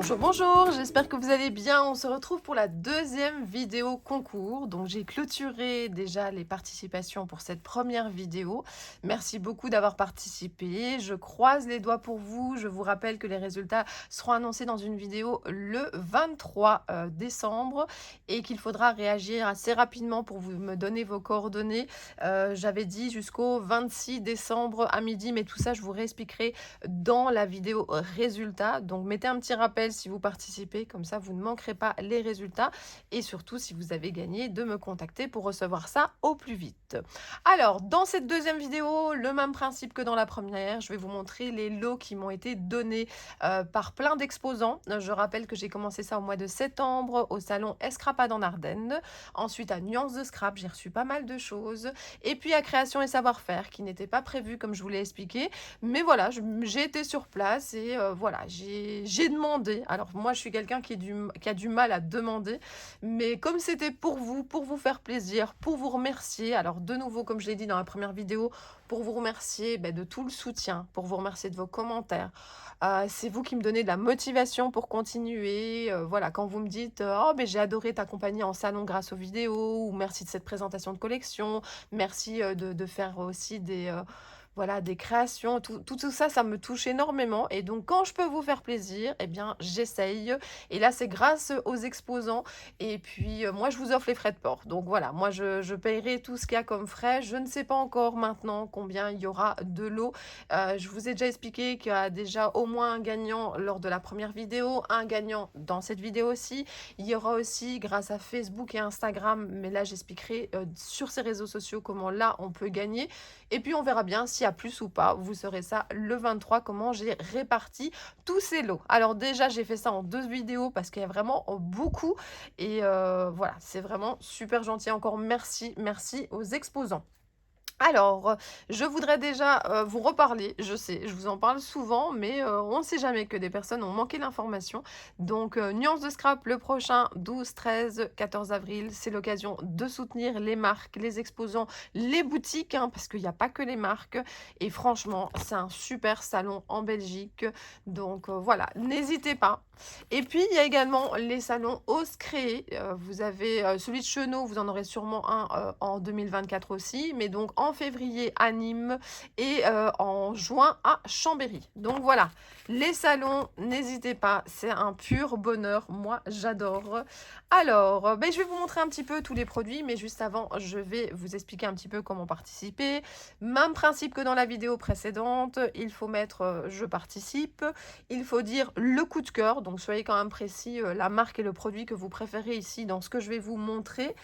Bonjour, bonjour, j'espère que vous allez bien. On se retrouve pour la deuxième vidéo concours. Donc j'ai clôturé déjà les participations pour cette première vidéo. Merci beaucoup d'avoir participé. Je croise les doigts pour vous. Je vous rappelle que les résultats seront annoncés dans une vidéo le 23 décembre et qu'il faudra réagir assez rapidement pour vous me donner vos coordonnées. J'avais dit jusqu'au 26 décembre à midi, mais tout ça je vous réexpliquerai dans la vidéo résultats. Donc mettez un petit rappel si vous participez, comme ça vous ne manquerez pas les résultats et surtout si vous avez gagné de me contacter pour recevoir ça au plus vite. Alors dans cette deuxième vidéo, le même principe que dans la première, je vais vous montrer les lots qui m'ont été donnés par plein d'exposants. Je rappelle que j'ai commencé ça au mois de septembre au salon Escrapade en Ardennes, ensuite à Nuance de Scrap, j'ai reçu pas mal de choses et puis à Création et Savoir-faire qui n'était pas prévu comme je vous l'ai expliqué, mais voilà, j'ai été sur place et voilà, j'ai demandé. Alors moi, je suis quelqu'un qui a du mal à demander, mais comme c'était pour vous faire plaisir, pour vous remercier, alors de nouveau, comme je l'ai dit dans la première vidéo, pour vous remercier de tout le soutien, pour vous remercier de vos commentaires. C'est vous qui me donnez de la motivation pour continuer. Voilà, quand vous me dites oh, mais j'ai adoré t'accompagner en salon grâce aux vidéos, ou merci de cette présentation de collection, merci de faire aussi voilà, des créations, tout ça, ça me touche énormément. Et donc, quand je peux vous faire plaisir, eh bien, j'essaye. Et là, c'est grâce aux exposants. Et puis, moi, je vous offre les frais de port. Donc, voilà, moi, je paierai tout ce qu'il y a comme frais. Je ne sais pas encore maintenant combien il y aura de lots. Je vous ai déjà expliqué qu'il y a déjà au moins un gagnant lors de la première vidéo, un gagnant dans cette vidéo aussi. Il y aura aussi, grâce à Facebook et Instagram, mais là, j'expliquerai sur ces réseaux sociaux comment là, on peut gagner. Et puis, on verra bien si à plus ou pas. Vous saurez ça le 23, comment j'ai réparti tous ces lots. Alors déjà, j'ai fait ça en 2 vidéos parce qu'il y a vraiment beaucoup. Et voilà, c'est vraiment super gentil. Encore merci, merci aux exposants. Alors, je voudrais déjà, vous reparler. Je sais, je vous en parle souvent, mais on ne sait jamais que des personnes ont manqué l'information. Donc, Nuance de Scrap le prochain 12, 13, 14 avril. C'est l'occasion de soutenir les marques, les exposants, les boutiques, hein, parce qu'il n'y a pas que les marques. Et franchement, c'est un super salon en Belgique. Donc, voilà, n'hésitez pas. Et puis, il y a également les salons Ose Créer. Vous avez celui de Chenot, vous en aurez sûrement un en 2024 aussi, mais donc en février à Nîmes et en juin à Chambéry. Donc voilà, les salons, n'hésitez pas, c'est un pur bonheur, moi j'adore. Alors, je vais vous montrer un petit peu tous les produits, mais juste avant, je vais vous expliquer un petit peu comment participer. Même principe que dans la vidéo précédente, il faut mettre je participe, il faut dire le coup de cœur, donc soyez quand même précis, la marque et le produit que vous préférez ici dans ce que je vais vous montrer.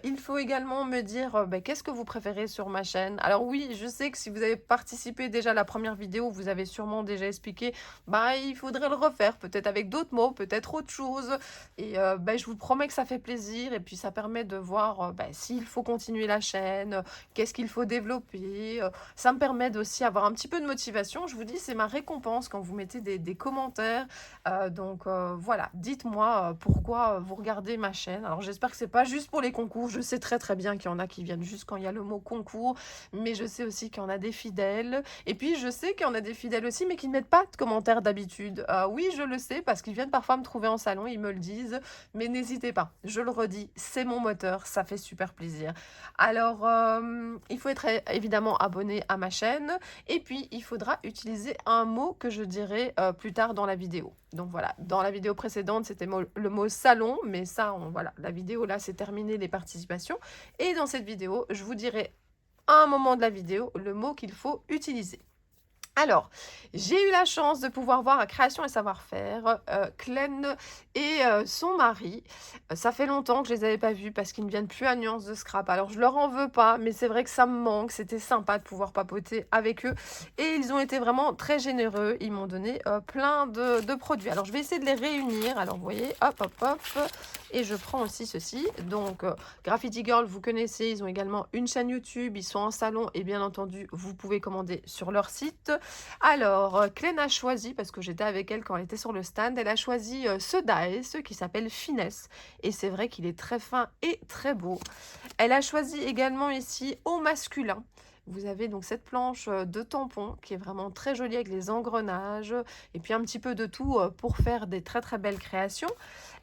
Il faut également me dire qu'est-ce que vous préférez sur ma chaîne. Alors oui, je sais que si vous avez participé déjà à la première vidéo, vous avez sûrement déjà expliqué, il faudrait le refaire, peut-être avec d'autres mots, peut-être autre chose. Et je vous promets que ça fait plaisir et puis ça permet de voir s'il faut continuer la chaîne, qu'est-ce qu'il faut développer. Ça me permet aussi d'avoir un petit peu de motivation. Je vous dis, c'est ma récompense quand vous mettez des commentaires. Donc voilà, dites-moi pourquoi vous regardez ma chaîne. Alors j'espère que c'est pas juste pour les concours. Je sais très très bien qu'il y en a qui viennent juste quand il y a le mot concours, mais je sais aussi qu'il y en a des fidèles. Et puis je sais qu'il y en a des fidèles aussi, mais qui ne mettent pas de commentaires d'habitude. Oui, je le sais parce qu'ils viennent parfois me trouver en salon, ils me le disent. Mais n'hésitez pas, je le redis, c'est mon moteur, ça fait super plaisir. Alors il faut être évidemment abonné à ma chaîne. Et puis, il faudra utiliser un mot que je dirai plus tard dans la vidéo. Donc voilà, dans la vidéo précédente, c'était le mot salon, mais ça, voilà, la vidéo là, c'est terminé les participations. Et dans cette vidéo, je vous dirai à un moment de la vidéo le mot qu'il faut utiliser. Alors, j'ai eu la chance de pouvoir voir à Création et Savoir-faire Clem et son mari. Ça fait longtemps que je les avais pas vus parce qu'ils ne viennent plus à Nuance de Scrap. Alors, je leur en veux pas, mais c'est vrai que ça me manque. C'était sympa de pouvoir papoter avec eux. Et ils ont été vraiment très généreux. Ils m'ont donné plein de produits. Alors, je vais essayer de les réunir. Alors, vous voyez, hop, hop, hop. Et je prends aussi ceci. Donc, Graffiti Girl, vous connaissez. Ils ont également une chaîne YouTube. Ils sont en salon. Et bien entendu, vous pouvez commander sur leur site. Alors, Clem a choisi, parce que j'étais avec elle quand elle était sur le stand, elle a choisi ce dies qui s'appelle Finesse. Et c'est vrai qu'il est très fin et très beau. Elle a choisi également ici au masculin. Vous avez donc cette planche de tampons qui est vraiment très jolie avec les engrenages et puis un petit peu de tout pour faire des très très belles créations.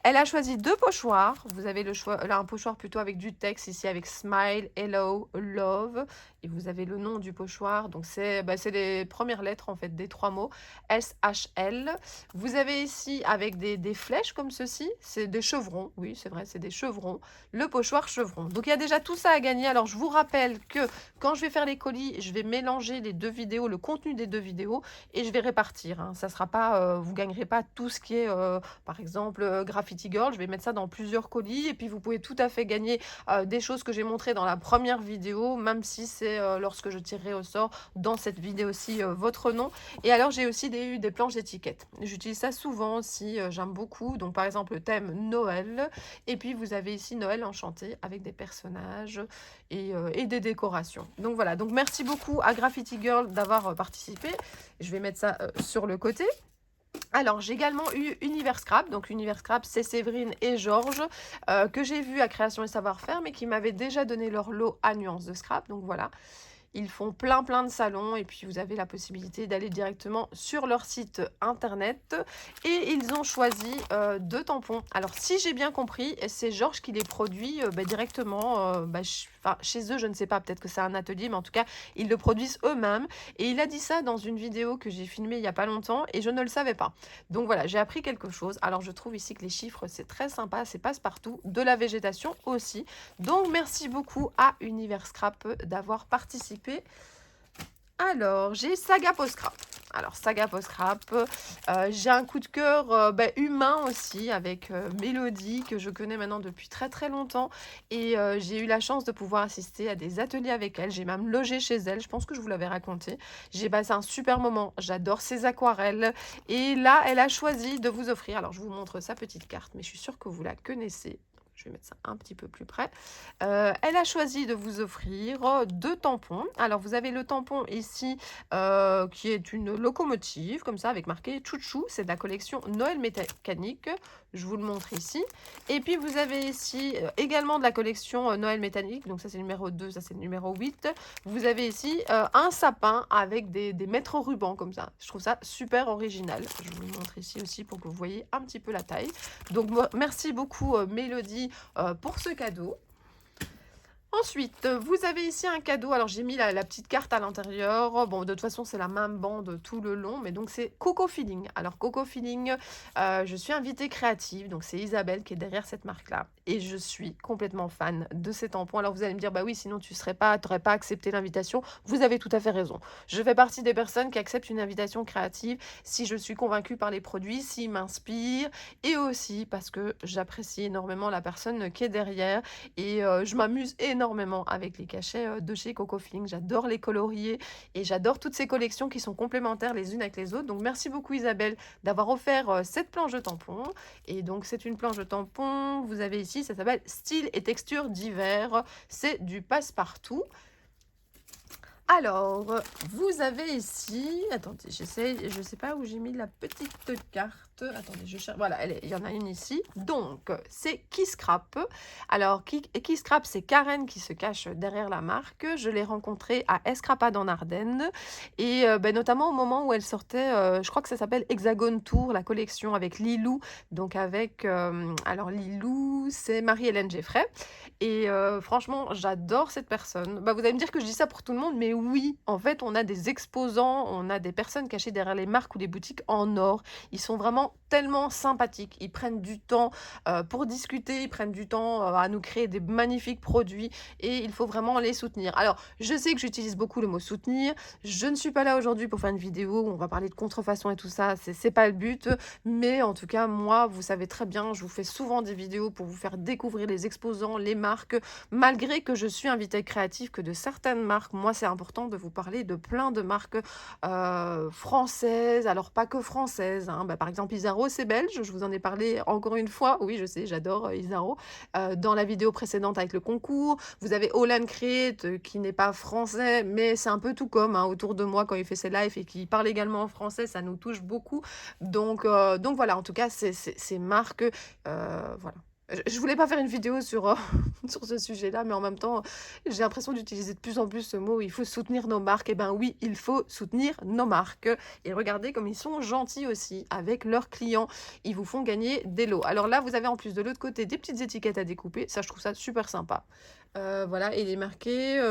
Elle a choisi 2 pochoirs. Vous avez le choix là, un pochoir plutôt avec du texte ici avec smile, hello, love et vous avez le nom du pochoir. Donc c'est les premières lettres en fait des 3 mots SHL. Vous avez ici avec des flèches comme ceci, c'est des chevrons. Oui, c'est vrai, c'est des chevrons. Le pochoir chevron. Donc il y a déjà tout ça à gagner. Alors je vous rappelle que quand je vais faire les colis, je vais mélanger les 2 vidéos, le contenu des 2 vidéos et je vais répartir, hein. Ça sera pas, vous gagnerez pas tout ce qui est, par exemple, Graffiti Girl. Je vais mettre ça dans plusieurs colis et puis vous pouvez tout à fait gagner des choses que j'ai montrées dans la première vidéo, même si c'est lorsque je tirerai au sort dans cette vidéo-ci votre nom. Et alors j'ai aussi des planches d'étiquettes. J'utilise ça souvent aussi, j'aime beaucoup. Donc par exemple le thème Noël et puis vous avez ici Noël enchanté avec des personnages et des décorations. Donc voilà, donc merci beaucoup à Graffiti Girl d'avoir participé. Je vais mettre ça sur le côté. Alors, j'ai également eu Univers Scrap. Donc, Univers Scrap, c'est Séverine et Georges que j'ai vu à Création et Savoir-Faire, mais qui m'avaient déjà donné leur lot à Nuances de Scrap. Donc, voilà. Ils font plein de salons et puis vous avez la possibilité d'aller directement sur leur site internet et ils ont choisi 2 tampons. Alors si j'ai bien compris, c'est Georges qui les produit directement chez eux, je ne sais pas, peut-être que c'est un atelier, mais en tout cas, ils le produisent eux-mêmes. Et il a dit ça dans une vidéo que j'ai filmée il n'y a pas longtemps et je ne le savais pas. Donc voilà, j'ai appris quelque chose. Alors je trouve ici que les chiffres, c'est très sympa, c'est passe-partout, de la végétation aussi. Donc merci beaucoup à Univers Scrap d'avoir participé. Alors, j'ai Saga Post Scrap. Alors, Saga Post Scrap, j'ai un coup de cœur humain aussi avec Mélodie, que je connais maintenant depuis très longtemps. Et j'ai eu la chance de pouvoir assister à des ateliers avec elle. J'ai même logé chez elle, je pense que je vous l'avais raconté. J'ai passé un super moment, j'adore ses aquarelles. Et là, elle a choisi de vous offrir, alors je vous montre sa petite carte, mais je suis sûre que vous la connaissez. Je vais mettre ça un petit peu plus près. Elle a choisi de vous offrir 2 tampons. Alors, vous avez le tampon ici qui est une locomotive, comme ça, avec marqué Chouchou. C'est de la collection Noël Mécanique. Je vous le montre ici. Et puis, vous avez ici également de la collection Noël Mécanique. Donc, ça, c'est le numéro 2, ça, c'est le numéro 8. Vous avez ici un sapin avec des mètres rubans, comme ça. Je trouve ça super original. Je vous le montre ici aussi pour que vous voyez un petit peu la taille. Donc, merci beaucoup, Mélodie, pour ce cadeau. Ensuite, vous avez ici un cadeau. Alors, j'ai mis la petite carte à l'intérieur. Bon, de toute façon, c'est la même bande tout le long. Mais donc, c'est Coco Feeling. Alors, Coco Feeling, je suis invitée créative. Donc, c'est Isabelle qui est derrière cette marque-là. Et je suis complètement fan de ces tampons. Alors, vous allez me dire, bah oui, sinon, tu n'aurais pas accepté l'invitation. Vous avez tout à fait raison. Je fais partie des personnes qui acceptent une invitation créative si je suis convaincue par les produits, s'ils m'inspirent. Et aussi parce que j'apprécie énormément la personne qui est derrière. Et je m'amuse énormément avec les cachets de chez Coco Feeling. J'adore les colorier et j'adore toutes ces collections qui sont complémentaires les unes avec les autres. Donc merci beaucoup Isabelle d'avoir offert cette planche de tampon. Et donc c'est une planche de tampon, vous avez ici, ça s'appelle Style et texture d'hiver. C'est du passe-partout. Alors, vous avez ici, attendez, j'essaie, je ne sais pas où j'ai mis la petite carte. Attendez, je cherche. Voilà, il y en a une ici. Donc, c'est Qui Scrap. Alors, Qui Scrap, c'est Karen qui se cache derrière la marque. Je l'ai rencontrée à Escrapade en Ardennes. Et notamment au moment où elle sortait, je crois que ça s'appelle Hexagone Tour, la collection avec Lilou. Donc, avec, alors Lilou, c'est Marie-Hélène Geffray. Et franchement, j'adore cette personne. Vous allez me dire que je dis ça pour tout le monde, mais oui, en fait, on a des exposants, on a des personnes cachées derrière les marques ou les boutiques en or. Ils sont vraiment tellement sympathiques. Ils prennent du temps pour discuter, ils prennent du temps à nous créer des magnifiques produits et il faut vraiment les soutenir. Alors, je sais que j'utilise beaucoup le mot soutenir. Je ne suis pas là aujourd'hui pour faire une vidéo où on va parler de contrefaçon et tout ça. C'est pas le but. Mais en tout cas, moi, vous savez très bien, je vous fais souvent des vidéos pour vous faire découvrir les exposants, les marques. Malgré que je suis invitée créative, que de certaines marques, moi, c'est important de vous parler de plein de marques françaises. Alors, pas que françaises. Hein. Par exemple, Isaro, c'est belge. Je vous en ai parlé encore une fois. Oui, je sais, j'adore Isaro. Dans la vidéo précédente avec le concours. Vous avez Olan Create qui n'est pas français, mais c'est un peu tout comme autour de moi quand il fait ses lives et qui parle également en français. Ça nous touche beaucoup. Donc voilà, en tout cas, ces marques, voilà. Je voulais pas faire une vidéo sur, sur ce sujet-là, mais en même temps, j'ai l'impression d'utiliser de plus en plus ce mot: «Il faut soutenir nos marques». Et ben oui, il faut soutenir nos marques, et regardez comme ils sont gentils aussi avec leurs clients. Ils vous font gagner des lots. Alors là, vous avez en plus de l'autre côté des petites étiquettes à découper. Ça, je trouve ça super sympa. Voilà, et il est marqué,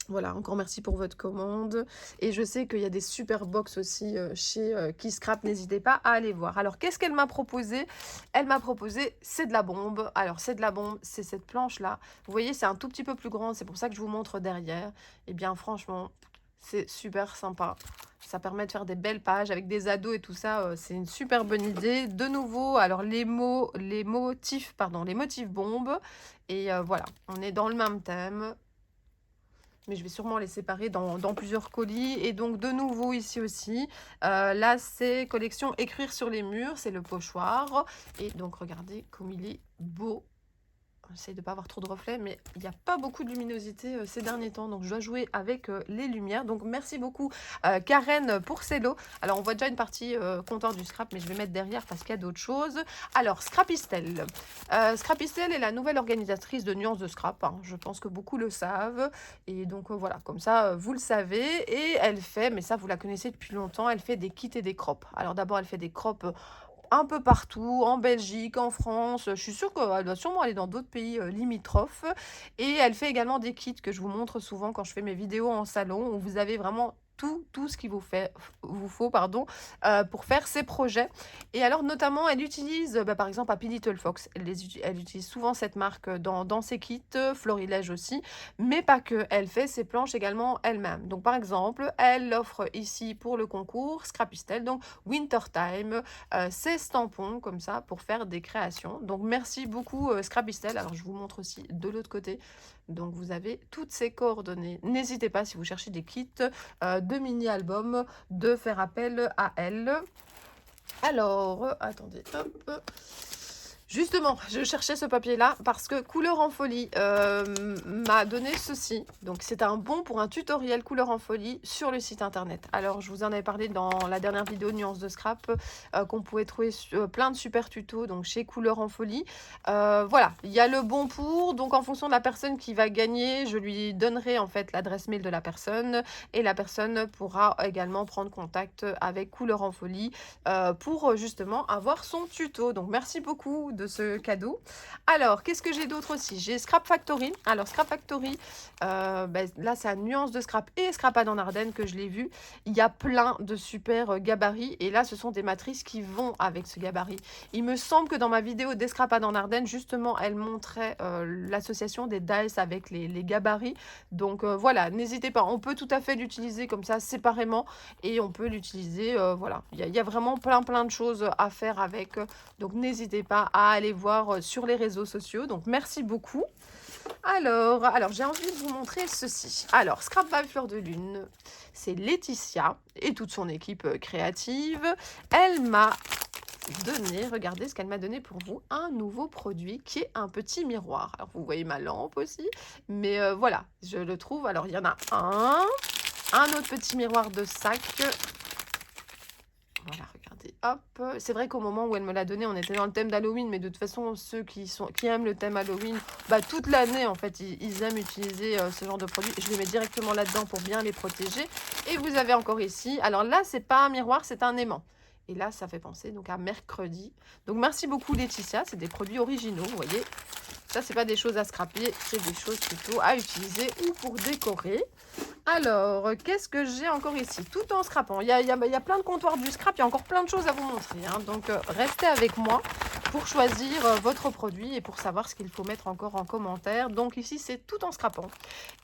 voilà, encore merci pour votre commande, et je sais qu'il y a des super box aussi, chez, Keyscrap, n'hésitez pas à aller voir. Alors qu'est-ce qu'elle m'a proposé? Elle m'a proposé C'est de la bombe. Alors c'est de la bombe, c'est cette planche-là. Vous voyez, c'est un tout petit peu plus grand, c'est pour ça que je vous montre derrière. Et bien franchement, c'est super sympa. Ça permet de faire des belles pages avec des ados et tout ça, c'est une super bonne idée. De nouveau, alors les motifs bombes, et voilà, on est dans le même thème. Mais je vais sûrement les séparer dans plusieurs colis. Et donc de nouveau ici aussi, là c'est collection écrire sur les murs, c'est le pochoir. Et donc regardez comme il est beau. J'essaie de pas avoir trop de reflets, mais il n'y a pas beaucoup de luminosité ces derniers temps, donc je dois jouer avec les lumières. Donc merci beaucoup Karen pour ces lots. Alors on voit déjà une partie comptoir du scrap, mais je vais mettre derrière parce qu'il y a d'autres choses. Alors Scrapistel. Scrapistel est la nouvelle organisatrice de Nuances de Scrap, hein. Je pense que beaucoup le savent. Et donc voilà, comme ça vous le savez. Et elle fait, mais ça vous la connaissez depuis longtemps, elle fait des kits et des crops. Alors d'abord elle fait des crops un peu partout, en Belgique, en France. Je suis sûre qu'elle doit sûrement aller dans d'autres pays limitrophes. Et elle fait également des kits que je vous montre souvent quand je fais mes vidéos en salon, où vous avez vraiment tout ce qu'il vous faut pardon, pour faire ces projets. Et alors notamment, elle utilise, par exemple, Happy Little Fox. Elle utilise souvent cette marque dans ses kits, Florilège aussi, mais pas que. Elle fait ses planches également elle-même. Donc par exemple, elle offre ici pour le concours Scrapistel, donc Wintertime, 16 tampons comme ça pour faire des créations. Donc merci beaucoup Scrapistel. Alors je vous montre aussi de l'autre côté. Donc vous avez toutes ces coordonnées. N'hésitez pas si vous cherchez des kits de mini-albums de faire appel à elle. Alors, attendez, hop. Justement, je cherchais ce papier-là parce que Couleur en folie m'a donné ceci. Donc, c'est un bon pour un tutoriel Couleur en folie sur le site internet. Alors, je vous en avais parlé dans la dernière vidéo Nuances de Scrap, qu'on pouvait trouver plein de super tutos donc chez Couleur en folie. Voilà, il y a le bon pour. Donc, en fonction de la personne qui va gagner, je lui donnerai en fait l'adresse mail de la personne, et la personne pourra également prendre contact avec Couleur en folie pour justement avoir son tuto. Donc, merci beaucoup de ce cadeau. Alors, qu'est-ce que j'ai d'autre aussi? J'ai Scrap Factory. Alors, Scrap Factory, là, c'est à Nuance de Scrap et Scrapade en Ardennes que je l'ai vu. Il y a plein de super gabarits. Et là, ce sont des matrices qui vont avec ce gabarit. Il me semble que dans ma vidéo des Scrapades en Ardennes, justement, elle montrait l'association des dice avec les gabarits. Donc, voilà, n'hésitez pas. On peut tout à fait l'utiliser comme ça, séparément. Et on peut l'utiliser, voilà. Il y a vraiment plein de choses à faire avec. Donc, n'hésitez pas à aller voir sur les réseaux sociaux. Donc, merci beaucoup. Alors j'ai envie de vous montrer ceci. Alors, Scrap by Fleur de Lune, c'est Laetitia et toute son équipe créative. Elle m'a donné, regardez ce qu'elle m'a donné pour vous, un nouveau produit qui est un petit miroir. Alors, vous voyez ma lampe aussi, mais voilà, je le trouve. Alors, il y en a un autre petit miroir de sac. Voilà, regardez, hop. C'est vrai qu'au moment où elle me l'a donné, on était dans le thème d'Halloween, mais de toute façon, ceux qui aiment le thème Halloween, toute l'année, en fait, ils aiment utiliser ce genre de produit. Je les mets directement là-dedans pour bien les protéger. Et vous avez encore ici, alors là, c'est pas un miroir, c'est un aimant. Et là, ça fait penser donc à mercredi. Donc, merci beaucoup Laetitia, c'est des produits originaux, vous voyez. Ça, c'est pas des choses à scraper, c'est des choses plutôt à utiliser ou pour décorer. Alors, qu'est-ce que j'ai encore ici? Tout en scrapant. Il y a plein de comptoirs du scrap, il y a encore plein de choses à vous montrer, hein. Donc, restez avec moi pour choisir votre produit et pour savoir ce qu'il faut mettre encore en commentaire. Donc, ici, c'est tout en scrapant.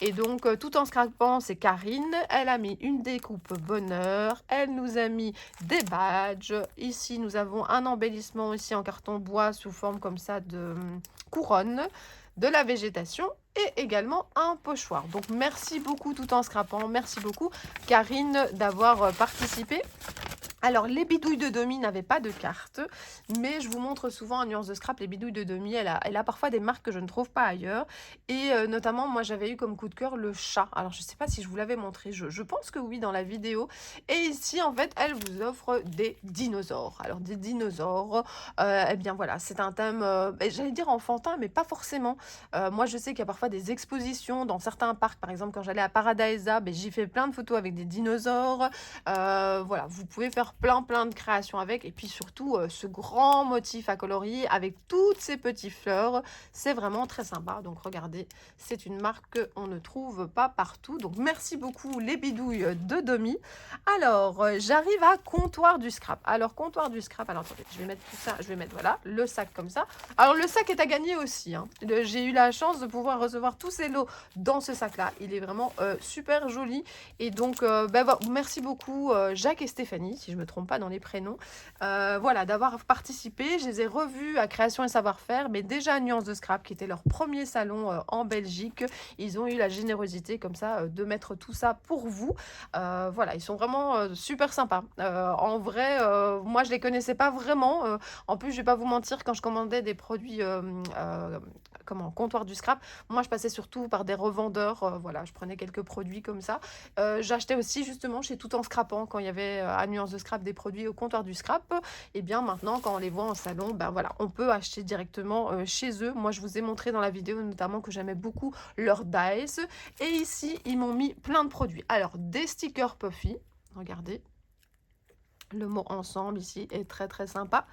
Et donc, tout en scrapant, c'est Karine. Elle a mis une découpe bonheur. Elle nous a mis des badges. Ici, nous avons un embellissement aussi en carton bois sous forme comme ça de couronne, de la végétation et également un pochoir. Donc merci beaucoup tout en scrapant, merci beaucoup Karine d'avoir participé. Alors, les bidouilles de Domi n'avaient pas de carte, mais je vous montre souvent en nuance de scrap les bidouilles de Domi. Elle a parfois des marques que je ne trouve pas ailleurs. Et notamment, moi, j'avais eu comme coup de cœur le chat. Alors, je ne sais pas si je vous l'avais montré. Je pense que oui, dans la vidéo. Et ici, en fait, elle vous offre des dinosaures. Alors, des dinosaures, eh bien, voilà, c'est un thème, j'allais dire enfantin, mais pas forcément. Moi, je sais qu'il y a parfois des expositions dans certains parcs. Par exemple, quand j'allais à Paradiesa, ben, j'y fais plein de photos avec des dinosaures. Voilà, vous pouvez faire plein de créations avec. Et puis surtout, ce grand motif à colorier avec toutes ces petites fleurs, c'est vraiment très sympa. Donc regardez, c'est une marque qu'on ne trouve pas partout. Donc merci beaucoup les bidouilles de Domi. Alors, j'arrive à comptoir du scrap. Alors, comptoir du scrap, alors attendez, je vais mettre tout ça, je vais mettre, voilà, le sac comme ça. Alors, le sac est à gagner aussi, hein. J'ai eu la chance de pouvoir recevoir tous ces lots dans ce sac-là. Il est vraiment super joli. Et donc, merci beaucoup Jacques et Stéphanie, si je ne me trompe pas dans les prénoms, voilà, d'avoir participé. Je les ai revus à Création et Savoir-faire, mais déjà à Nuance de Scrap, qui était leur premier salon en Belgique. Ils ont eu la générosité comme ça de mettre tout ça pour vous. Voilà, ils sont vraiment super sympas. En vrai, moi, je les connaissais pas vraiment. En plus, je vais pas vous mentir, quand je commandais des produits, comptoir du scrap, moi, je passais surtout par des revendeurs. Voilà, je prenais quelques produits comme ça. J'achetais aussi justement chez Tout en Scrapant, quand il y avait à Nuance de Scrap des produits au comptoir du scrap. Et bien maintenant, quand on les voit en salon, ben voilà, on peut acheter directement chez eux. Moi, je vous ai montré dans la vidéo notamment que j'aimais beaucoup leur dice. Et ici, ils m'ont mis plein de produits. Alors, des stickers Puffy, regardez. Le mot ensemble ici est très sympa.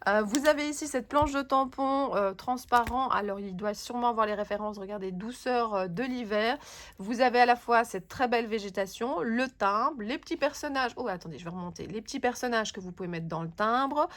Vous avez ici cette planche de tampon transparent. Alors, il doit sûrement avoir les références. Regardez, douceur de l'hiver. Vous avez à la fois cette très belle végétation, le timbre, les petits personnages. Oh, attendez, je vais remonter. Les petits personnages que vous pouvez mettre dans le timbre.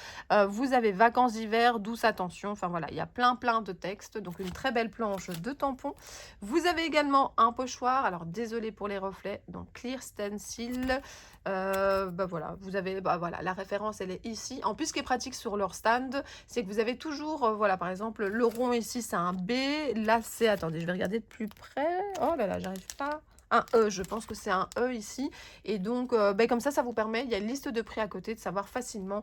Vous avez vacances d'hiver, douce attention. Enfin, voilà, il y a plein de textes. Donc, une très belle planche de tampon. Vous avez également un pochoir. Alors, désolé pour les reflets. Donc, Clear Stencil. Voilà, vous avez voilà, la référence elle est ici. En plus, ce qui est pratique sur leur stand, c'est que vous avez toujours, voilà, par exemple, le rond ici c'est un B, là c'est, attendez, je vais regarder de plus près. Oh là là, j'arrive pas. Un E, je pense que c'est un E ici. Et donc, comme ça vous permet, il y a une liste de prix à côté, de savoir facilement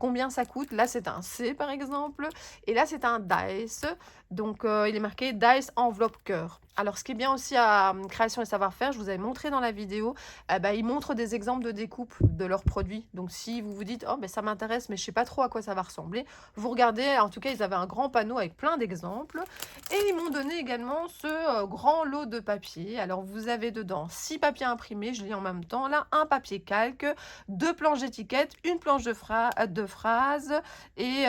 combien ça coûte. Là, c'est un C, par exemple. Et là, c'est un Dice. Donc, il est marqué Dice enveloppe cœur. Alors, ce qui est bien aussi à Création et Savoir-faire, je vous avais montré dans la vidéo, ils montrent des exemples de découpe de leurs produits. Donc, si vous vous dites, oh, ça m'intéresse, mais je ne sais pas trop à quoi ça va ressembler, vous regardez. En tout cas, ils avaient un grand panneau avec plein d'exemples. Et ils m'ont donné également ce grand lot de papier. Alors, vous avez dedans 6 papiers imprimés, je lis en même temps. Là, un papier calque, 2 planches d'étiquettes, une planche de phrases. Et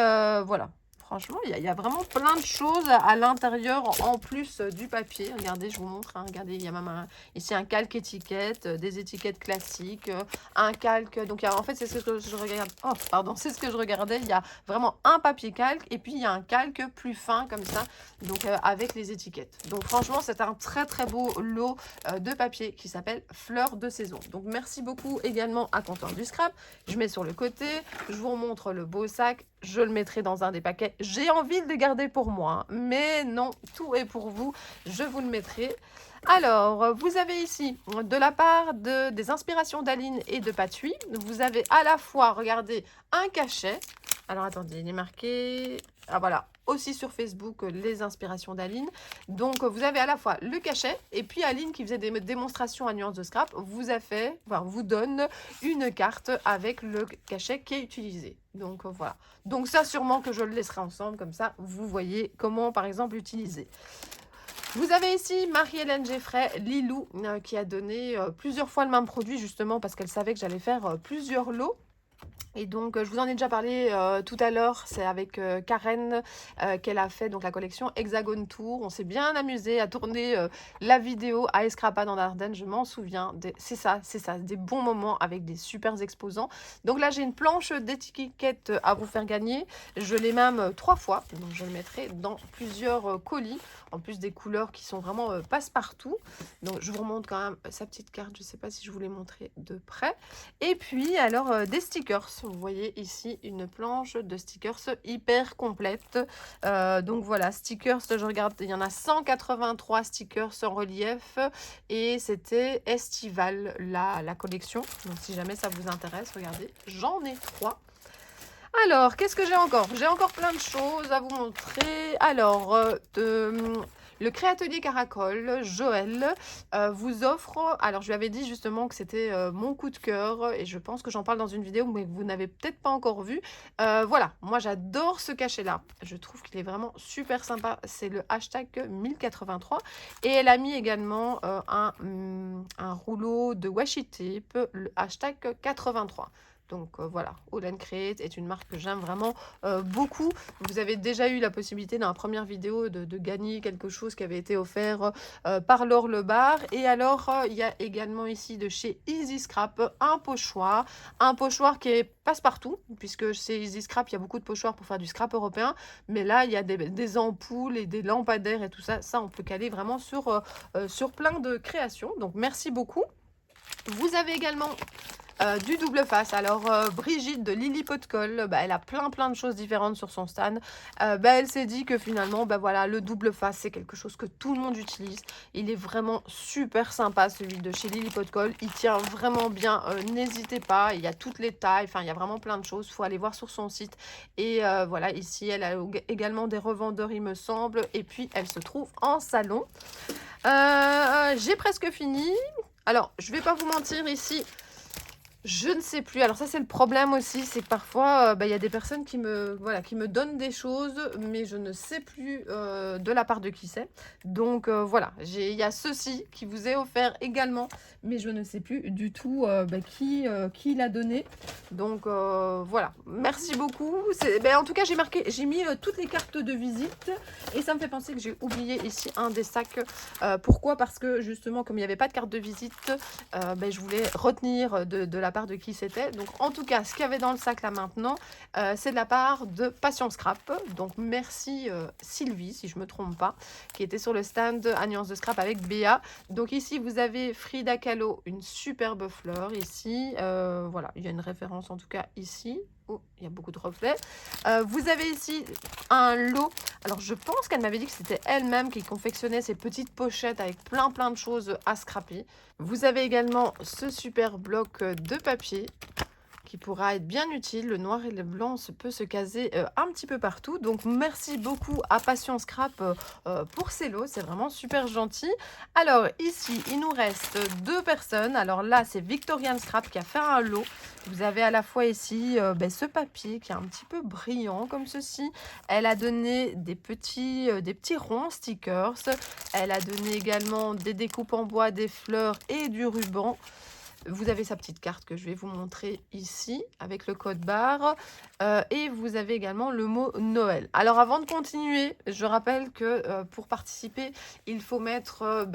voilà. Franchement, il y a vraiment plein de choses à l'intérieur en plus du papier. Regardez, je vous montre. Hein, regardez, il y a même ici un calque étiquette, des étiquettes classiques, un calque. Donc, en fait, c'est ce que je regarde. Oh, pardon, c'est ce que je regardais. Il y a vraiment un papier calque et puis il y a un calque plus fin comme ça, donc avec les étiquettes. Donc, franchement, c'est un très beau lot de papier qui s'appelle Fleurs de saison. Donc, merci beaucoup également à Comptoir du Scrap. Je mets sur le côté. Je vous remontre le beau sac. Je le mettrai dans un des paquets. J'ai envie de le garder pour moi, hein, mais non, tout est pour vous. Je vous le mettrai. Alors, vous avez ici, de la part des inspirations d'Aline et de Patui, vous avez à la fois, regardez, un cachet. Alors, attendez, il est marqué... Ah, voilà, aussi sur Facebook, les inspirations d'Aline. Donc, vous avez à la fois le cachet, et puis Aline, qui faisait des démonstrations à Nuance de Scrap, vous donne une carte avec le cachet qui est utilisé. Donc, voilà. Donc, ça, sûrement que je le laisserai ensemble, comme ça, vous voyez comment, par exemple, l'utiliser. Vous avez ici Marie-Hélène Geffray, Lilou, qui a donné plusieurs fois le même produit, justement, parce qu'elle savait que j'allais faire plusieurs lots. Et donc, je vous en ai déjà parlé tout à l'heure, c'est avec Karen qu'elle a fait donc la collection Hexagone Tour. On s'est bien amusé à tourner la vidéo à Escrapa dans l'Ardenne, je m'en souviens. C'est ça, des bons moments avec des super exposants. Donc là, j'ai une planche d'étiquettes à vous faire gagner. Je l'ai même 3 fois, donc je le mettrai dans plusieurs colis, en plus des couleurs qui sont vraiment passe-partout. Donc, je vous remonte quand même sa petite carte, je ne sais pas si je vous l'ai montré de près. Et puis, alors, des stickers. Vous voyez ici une planche de stickers hyper complète. Donc voilà, stickers, je regarde, il y en a 183 stickers en relief et c'était estival la collection. Donc si jamais ça vous intéresse, regardez, j'en ai 3. Alors, qu'est-ce que j'ai encore? J'ai encore plein de choses à vous montrer. Alors, le Créatelier Caracol, Joël, vous offre... Alors, je lui avais dit justement que c'était mon coup de cœur et je pense que j'en parle dans une vidéo, mais que vous n'avez peut-être pas encore vu. Voilà, moi j'adore ce cachet-là. Je trouve qu'il est vraiment super sympa. C'est le hashtag 1083. Et elle a mis également un rouleau de washi tape, le hashtag 83. Donc voilà, All & Create est une marque que j'aime vraiment beaucoup. Vous avez déjà eu la possibilité dans la première vidéo de gagner quelque chose qui avait été offert par Laure Lebar. Et alors, il y a également ici de chez Easy Scrap un pochoir. Un pochoir qui est passe-partout, puisque chez Easy Scrap, il y a beaucoup de pochoirs pour faire du scrap européen. Mais là, il y a des ampoules et des lampadaires et tout ça. Ça, on peut caler vraiment sur plein de créations. Donc, merci beaucoup. Vous avez également... du double face. Alors Brigitte de Lily Pot de Colle, elle a plein de choses différentes sur son stand. Elle s'est dit que finalement voilà, le double face c'est quelque chose que tout le monde utilise. Il est vraiment super sympa celui de chez Lily Pot de Colle. Il tient vraiment bien, n'hésitez pas, il y a toutes les tailles, enfin il y a vraiment plein de choses, il faut aller voir sur son site. Et voilà, ici elle a également des revendeurs il me semble, et puis elle se trouve en salon. J'ai presque fini. Alors je vais pas vous mentir ici. Je ne sais plus. Alors ça, c'est le problème aussi, c'est que parfois, il y a des personnes qui me donnent des choses, mais je ne sais plus de la part de qui c'est. Donc voilà, il y a ceci qui vous est offert également, mais je ne sais plus du tout qui l'a donné. Donc voilà, merci beaucoup. En tout cas, j'ai mis toutes les cartes de visite et ça me fait penser que j'ai oublié ici un des sacs. Pourquoi? Parce que justement, comme il n'y avait pas de carte de visite, je voulais retenir de la part de qui c'était. Donc en tout cas, ce qu'il y avait dans le sac là maintenant, c'est de la part de Passion Scrap. Donc merci Sylvie, si je me trompe pas, qui était sur le stand Alliance de Scrap avec Béa. Donc ici, vous avez Frida Kahlo, une superbe fleur ici. Voilà, il y a une référence en tout cas ici. Oh, il y a beaucoup de reflets. Vous avez ici un lot. Alors, je pense qu'elle m'avait dit que c'était elle-même qui confectionnait ces petites pochettes avec plein de choses à scraper. Vous avez également ce super bloc de papier qui pourra être bien utile. Le noir et le blanc peut se caser un petit peu partout. Donc, merci beaucoup à Passion Scrap pour ces lots. C'est vraiment super gentil. Alors, ici, il nous reste 2 personnes. Alors là, c'est Victorian Scrap qui a fait un lot. Vous avez à la fois ici ce papier qui est un petit peu brillant comme ceci. Elle a donné des petits ronds stickers. Elle a donné également des découpes en bois, des fleurs et du ruban. Vous avez sa petite carte que je vais vous montrer ici avec le code barre et vous avez également le mot Noël. Alors avant de continuer, je rappelle que pour participer, il faut mettre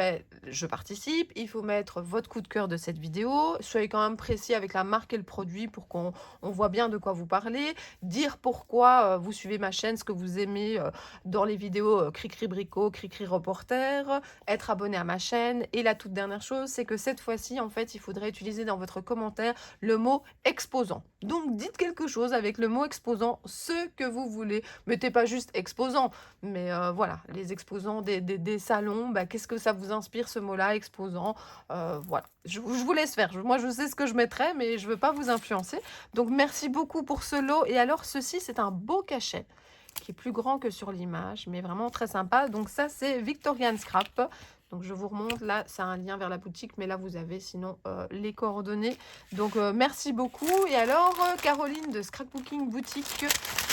je participe, il faut mettre votre coup de cœur de cette vidéo, soyez quand même précis avec la marque et le produit pour qu'on voit bien de quoi vous parlez, dire pourquoi vous suivez ma chaîne, ce que vous aimez dans les vidéos Cricri Bricot, Cricri Reporter, être abonné à ma chaîne. Et la toute dernière chose, c'est que cette fois-ci, en fait, il faudrait utiliser dans votre commentaire le mot exposant. Donc dites quelque chose avec le mot exposant, ce que vous voulez. Mettez pas juste exposant, mais voilà, les exposants des salons, qu'est-ce que ça vous inspire ce mot-là, exposant? Voilà, je vous laisse faire. Moi, je sais ce que je mettrai, mais je veux pas vous influencer. Donc merci beaucoup pour ce lot. Et alors, ceci, c'est un beau cachet qui est plus grand que sur l'image, mais vraiment très sympa. Donc ça, c'est Victorian Scrap. Donc je vous remonte, là, c'est un lien vers la boutique, mais là, vous avez sinon les coordonnées. Donc merci beaucoup. Et alors, Caroline de Scrapbooking Boutique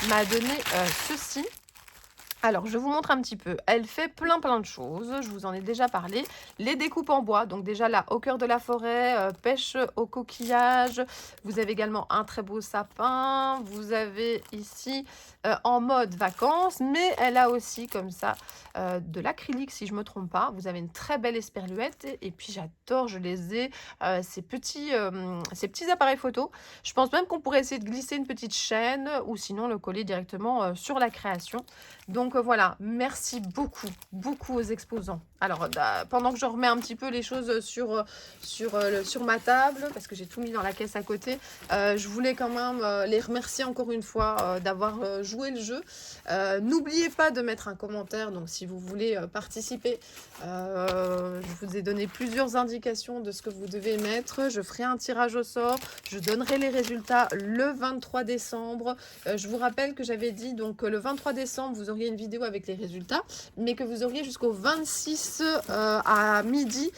m'a donné ceci. Alors, je vous montre un petit peu. Elle fait plein de choses. Je vous en ai déjà parlé. Les découpes en bois. Donc déjà là, au cœur de la forêt, pêche au coquillage. Vous avez également un très beau sapin. Vous avez ici en mode vacances. Mais elle a aussi comme ça de l'acrylique, si je ne me trompe pas. Vous avez une très belle esperluette. Et puis j'adore, je les ai, ces petits appareils photo. Je pense même qu'on pourrait essayer de glisser une petite chaîne ou sinon le coller directement sur la création. Donc Donc voilà, merci beaucoup, beaucoup aux exposants. Alors, pendant que je remets un petit peu les choses sur ma table, parce que j'ai tout mis dans la caisse à côté, je voulais quand même les remercier encore une fois d'avoir joué le jeu. N'oubliez pas de mettre un commentaire, donc si vous voulez participer, je vous ai donné plusieurs indications de ce que vous devez mettre. Je ferai un tirage au sort, je donnerai les résultats le 23 décembre. Je vous rappelle que j'avais dit donc le 23 décembre, vous auriez une vidéo avec les résultats, mais que vous auriez jusqu'au 26 à midi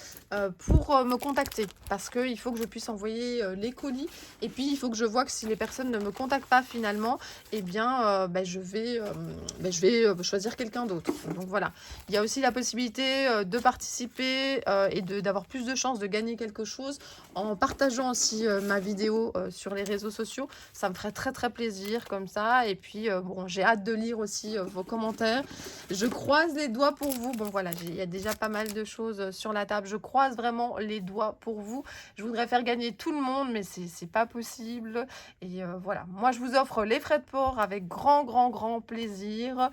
pour me contacter, parce qu'il faut que je puisse envoyer les colis, et puis il faut que je vois que si les personnes ne me contactent pas finalement, eh bien je vais choisir quelqu'un d'autre. Donc voilà, il y a aussi la possibilité de participer et d'avoir plus de chances de gagner quelque chose en partageant aussi ma vidéo sur les réseaux sociaux. Ça me ferait très très plaisir comme ça, et puis bon, j'ai hâte de lire aussi vos commentaires. Je croise les doigts pour vous. Bon voilà, il y a déjà pas mal de choses sur la table. Je croise vraiment les doigts pour vous. Je voudrais faire gagner tout le monde, mais c'est pas possible. Et voilà, moi je vous offre les frais de port avec grand plaisir,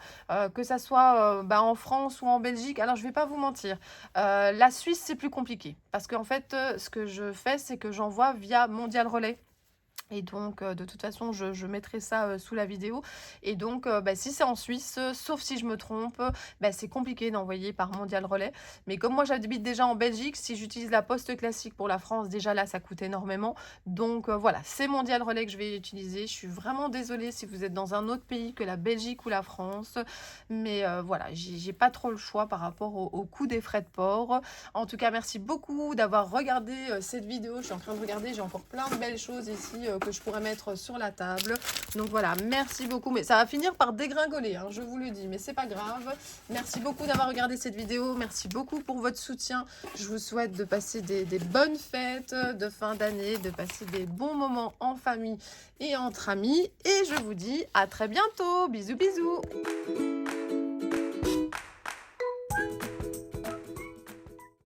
que ça soit en France ou en Belgique. Alors je vais pas vous mentir, la Suisse c'est plus compliqué, parce qu'en fait ce que je fais, c'est que j'envoie via Mondial Relais. Et donc, de toute façon, je mettrai ça sous la vidéo. Et donc, si c'est en Suisse, sauf si je me trompe, c'est compliqué d'envoyer par Mondial Relais. Mais comme moi, j'habite déjà en Belgique, si j'utilise la poste classique pour la France, déjà là, ça coûte énormément. Donc, voilà, c'est Mondial Relais que je vais utiliser. Je suis vraiment désolée si vous êtes dans un autre pays que la Belgique ou la France. Mais voilà, j'ai pas trop le choix par rapport au coût des frais de port. En tout cas, merci beaucoup d'avoir regardé cette vidéo. Je suis en train de regarder, j'ai encore plein de belles choses ici que je pourrais mettre sur la table. Donc voilà, merci beaucoup. Mais ça va finir par dégringoler, hein, je vous le dis, mais c'est pas grave. Merci beaucoup d'avoir regardé cette vidéo. Merci beaucoup pour votre soutien. Je vous souhaite de passer des bonnes fêtes de fin d'année, de passer des bons moments en famille et entre amis. Et je vous dis à très bientôt. Bisous, bisous.